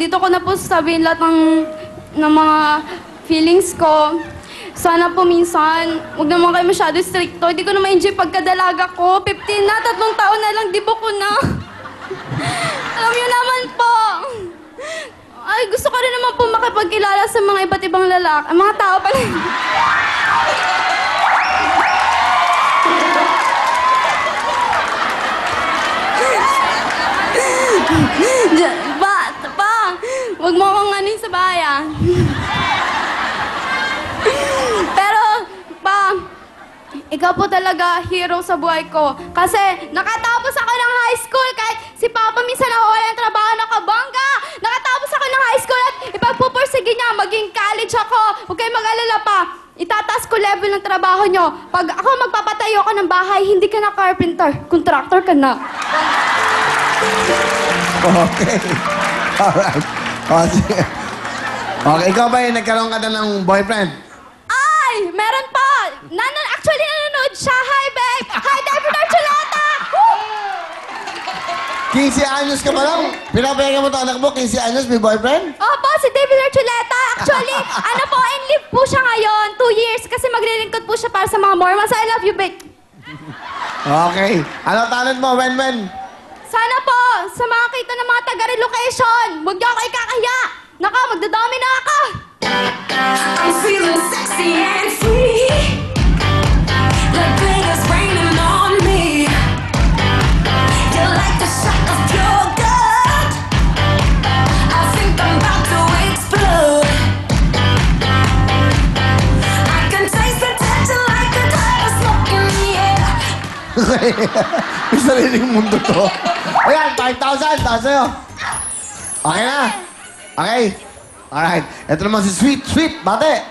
dito ko na po sabihin lahat ng mga feelings ko. Sana po minsan, huwag naman kayo masyado stricto. Hindi ko na ma-enjoy pagkadalaga ko. 15 na, 3 taon na lang, dibo ko na. Alam niyo naman po. Ay, gusto ko rin naman po makipagkilala sa mga iba't ibang lalaki. Mga tao pala. Huwag mo akong anin sa bayan. Pero, ikaw po talaga hero sa buhay ko. Kasi nakatapos ako ng high school kahit si Papa minsan nawawala ng trabaho, nakabangga. Nakatapos ako ng high school at ipagpupursige niya, maging college ako. Huwag kayong mag-alala pa. Itataas ko level ng trabaho nyo. Pag ako magpapatayo ka ng bahay, hindi ka na carpenter. Contractor ka na. Okay. Alright. Sige. Okay, ikaw ba yung nagkaroon ka na ng boyfriend? Ay! Meron po! Actually, nanonood siya. Hi, babe! Hi, David Archuleta! 15 anyos ka pa lang? Pinapayagan mo ito anak mo, 15 anyos, may boyfriend? Opo, si David Archuleta. Actually, in live po siya ngayon. 2 years kasi maglilingkod po siya para sa mga Mormons. I love you, babe. Okay. Ano talent mo, Wen? Sana po, sa mga kita ng mga taga-relocation, huwag niyo ako ikakaya. Naka, magdadami na ako. I'm feeling sexy and free, like glitters raining on me. You're like the shot of pure gold. I think I'm about to explode. I can taste the tension like a cloud of smoke in the air. May sariling mundo to. Ayan, 5,000. Taas sa'yo. Okay na? Okay. Alright. Ito naman si Sweet. Bate.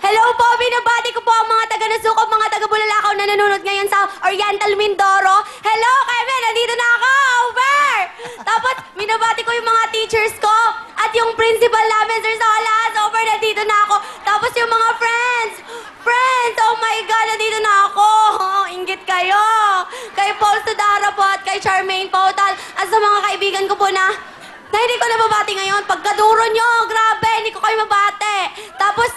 Hello po, binabati ko po ang mga taga-Nasukop, mga taga-Bulalakaw na nanonood ngayon sa Oriental Mindoro. Hello, Kevin! Nandito na ako! Over! Tapos, binabati ko yung mga teachers ko at yung principal namin, Sir Solas. Over, nandito na ako. Tapos yung mga friends. Friends! Oh my God, nandito na ako! Oh, inggit kayo! Kay Paul Sudara po at kay Charmaine Pautal at sa mga kaibigan ko po na hindi ko nababati ngayon. Pagkaduro nyo, grabe, hindi ko kayo mabati. Tapos,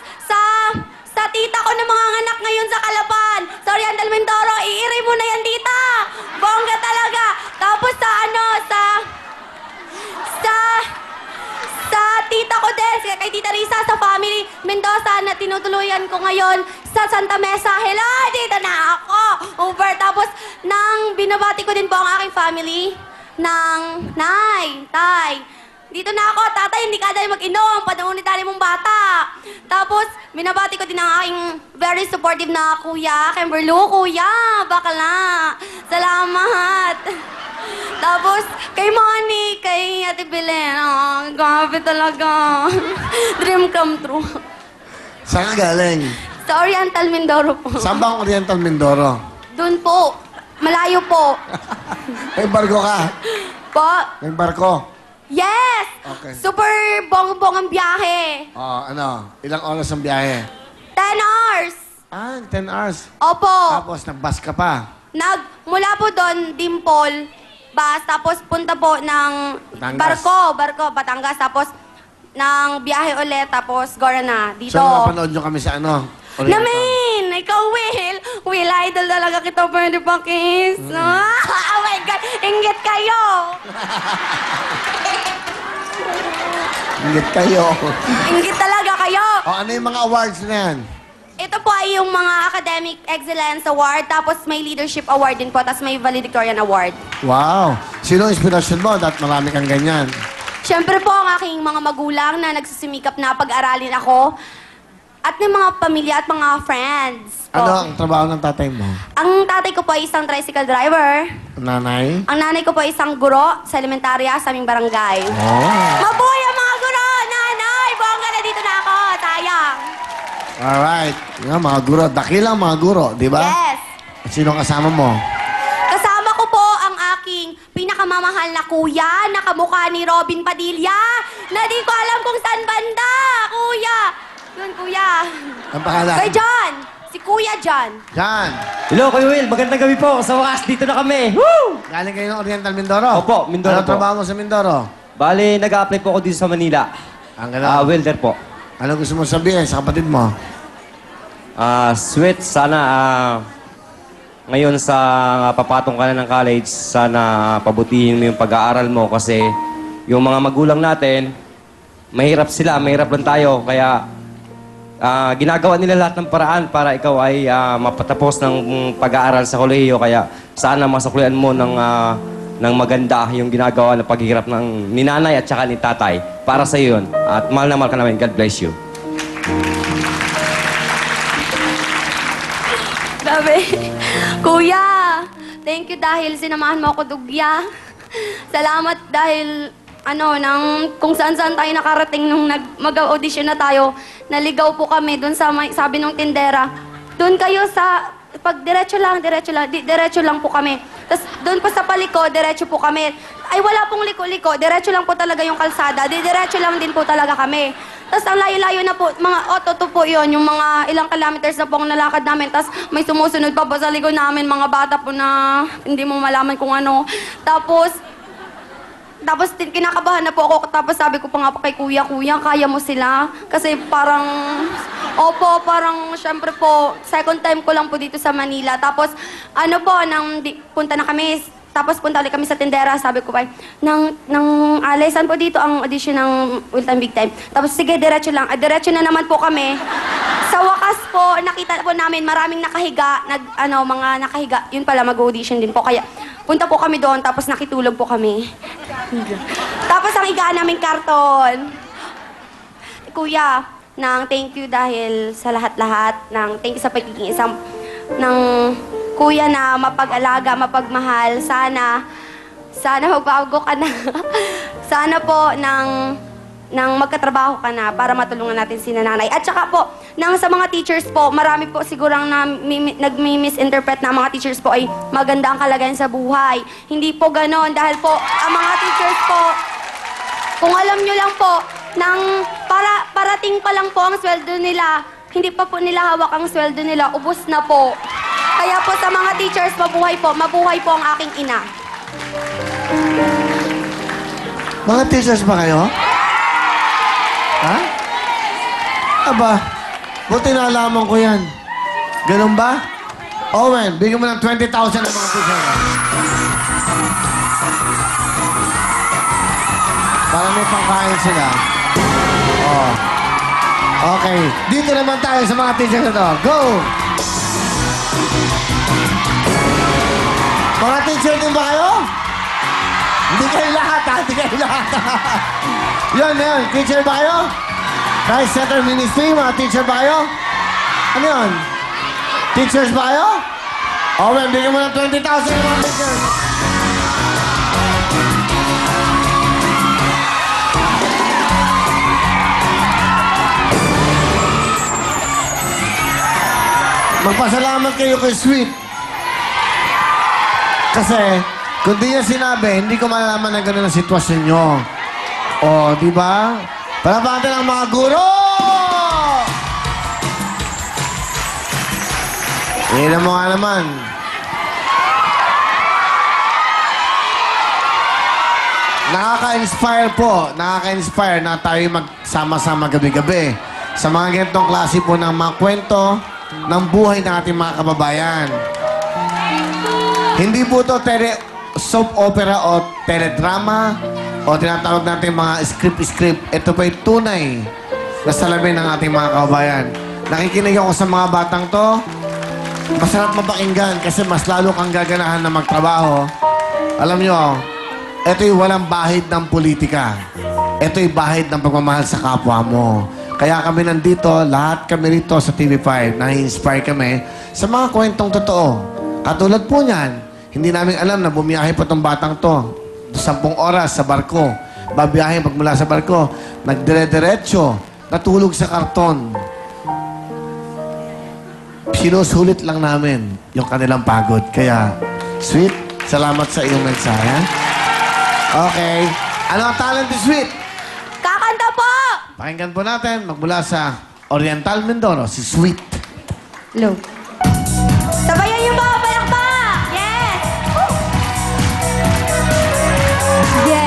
sa tita ko na mga anak ngayon sa Calapan, sa Oriental Mindoro, iiri mo na yan, tita. Bongga talaga. Tapos sa tita ko din, kay Tita Risa, sa family Mendoza na tinutuluyan ko ngayon sa Santa Mesa. Hello, dito na ako. Over. Tapos, binabati ko din po ang aking family ng Tay. Dito na ako, tatay, hindi ka dahil mag-inom. Panahon ni dali mong bata. Tapos, binabati ko din ang aking very supportive na kuya, Kimberlu. Kuya, bakla. Salamat. Tapos, kay Moni, kay Ate Belen. Oh, grabe talaga. Dream come true. Saan ka galing? Sa Oriental Mindoro po. Saan ba ang Oriental Mindoro? Doon po. Malayo po. May barko ka? Po. May barko? Yes! Okay. Super bong-bong ang biyahe. Ilang oras ang biyahe? 10 hours. 10 hours. Opo. Tapos nag-bus ka pa? Mula po doon, Dimpol, bus, tapos punta po ng Batangas. barko, Batangas, tapos ng biyahe ulit, tapos Gora na, dito. So, napanood nyo kami sa ano? Oriental. Namin! Ikaw, Will, idol talaga kita, pwede pa kiss. Oh my God, inggit kayo! Ingit kayo. Inggit talaga kayo! Ano yung mga awards na yan? Ito po ay yung mga Academic Excellence Award, tapos may Leadership Award din po, tapos may Valedictorian Award. Wow! Sino ang inspirasyon mo? Dahil marami kang ganyan. Siyempre po ang aking mga magulang na nagsisimikap na pag-aralin ako. At ng mga pamilya at mga friends po. Ano ang trabaho ng tatay mo? Ang tatay ko po ay isang tricycle driver. Nanay? Ang nanay ko po ay isang guro sa elementarya sa aming barangay. Oh. Mabuhay ang mga guro! Nanay! Bongga na dito na ako! Sayang! Alright. Nga, mga guro. Dakilang mga guro, di ba? Yes! At sino ang kasama mo? Kasama ko po ang aking pinakamamahal na kuya na kamukha ni Robin Padilla na di ko alam kung saan banda! Kuya! Yun, kuya. Ang pangalan? Kay John! Si Kuya John. Yan. Hello, Kuya Will. Magandang gabi po. Sa wakas, dito na kami. Woo! Galing kayo ng Oriental Mindoro? Opo, Mindoro Ano po. trabaho mo sa Mindoro? Bale, nag-a-apply po ako dito sa Manila. Ang gano'n. Welder po. Ano gusto mo sabihin sa kapatid mo? Sweet, sana ngayon sa papatong ka na ng college, sana pabutihin mo yung pag-aaral mo kasi yung mga magulang natin, mahirap sila, mahirap lang tayo. Kaya ginagawa nila lahat ng paraan para ikaw ay mapatapos ng pag-aaral sa kolehiyo. Kaya sana masuklian mo ng maganda yung ginagawa na paghihirap ng ninanay at saka ni tatay. Para sa iyo yun. At mahal na mahal ka namin. God bless you. Grabe. Kuya, thank you dahil sinamahan mo ako dugya. Salamat dahil kung saan-saan tayo nakarating nung mag-audition na tayo, naligaw po kami doon sa sabi nung tindera. Doon kayo sa, pag diretso lang po kami. Tapos doon po sa paliko, diretso po kami. Ay wala pong liko-liko, diretso lang po talaga yung kalsada. Diretso lang din po talaga kami. Tapos ang layo-layo na po, mga ototo po yun, yung mga ilang kilometers na po ang nalakad namin. Tapos may sumusunod pa po sa likod namin, mga bata po na hindi mo malaman kung ano. Tapos kinakabahan na po ako. Tapos sabi ko pa nga kay Kuya, kaya mo sila? Kasi parang, syempre po, second time ko lang po dito sa Manila. Tapos, punta na kami, tapos punta ulit kami sa tindera. Sabi ko pa, Alay, saan po dito ang audition ng Will Time Big Time? Tapos, sige, diretso lang. Diretso na naman po kami. Sa wakas po, nakita po namin maraming nakahiga, mga nakahiga. Yun pala, mag-audition din po. Kaya, punta po kami doon, tapos nakitulog po kami. Tapos ang higaan namin karton. Kuya, thank you dahil sa lahat-lahat. Thank you sa pagiging isang kuya na mapag-alaga, mapagmahal. Sana magbago ka na. Sana po nang magkatrabaho ka na para matulungan natin si nanay. At saka po, sa mga teachers po, marami po sigurang nagmi-misinterpret na ang mga teachers po ay maganda ang kalagayan sa buhay. Hindi po ganon dahil po ang mga teachers po, kung alam nyo lang po, parating pa lang po ang sweldo nila, hindi pa po nila hawak ang sweldo nila, ubos na po. Kaya po sa mga teachers, mabuhay po ang aking ina. Mga teachers ba kayo? Ha? Aba, buti nalaman ko yan. Ganun ba? Owen, bigyan mo ng 20,000 ng mga teachers. Para may pangkain sila. Oh. Okay. Dito naman tayo sa mga teachers na to. Go! Mga teacher din ba kayo? Hindi kayo lahat, ha? Hindi kayo lahat, ha? Yun. Teacher ba kayo? Christ Center Ministry, mga teacher ba kayo? Ano yun? Teachers ba kayo? Owen, bigyan mo ng 20,000 ng mga teachers. Magpasalamat kayo kay Sweet. Kasi, kung di niya sinabi, hindi ko malalaman na gano'n ang sitwasyon nyo. O, di ba? Palabatan ang mga guro! Tingnan mo nga naman. Nakaka-inspire po. Nakaka-inspire na tayo magsama-sama gabi-gabi. Sa mga ganitong klase po ng mga kwento ng buhay ng ating mga kababayan. Hindi po ito soap opera o teledrama o tinatawag natin mga script. Ito po ay tunay na salamin ng ating mga kababayan. Nakikinig ako sa mga batang to. Masarap mapakinggan kasi mas lalo kang gaganahan na magtrabaho. Alam nyo, ito'y walang bahid ng politika. Ito'y bahid ng pagmamahal sa kapwa mo. Kaya kami nandito, lahat kami rito sa TV5, na-inspire kami sa mga kwentong totoo. Katulad po niyan, hindi namin alam na bumiyahe pa itong batang to. 10 oras sa barko. Babiyahe pagmula sa barko. Nagdire-diretso. Natulog sa karton. Sinusulit lang namin yung kanilang pagod. Kaya, Sweet, salamat sa iyong mensahe. Okay. Ano ang talent ni Sweet? Kakanta po! Pakinggan po natin, magmula sa Oriental Mindoro, si Sweet. Hello. Sabayan niyo ba? Palakpak! Yes! Woo! Yes!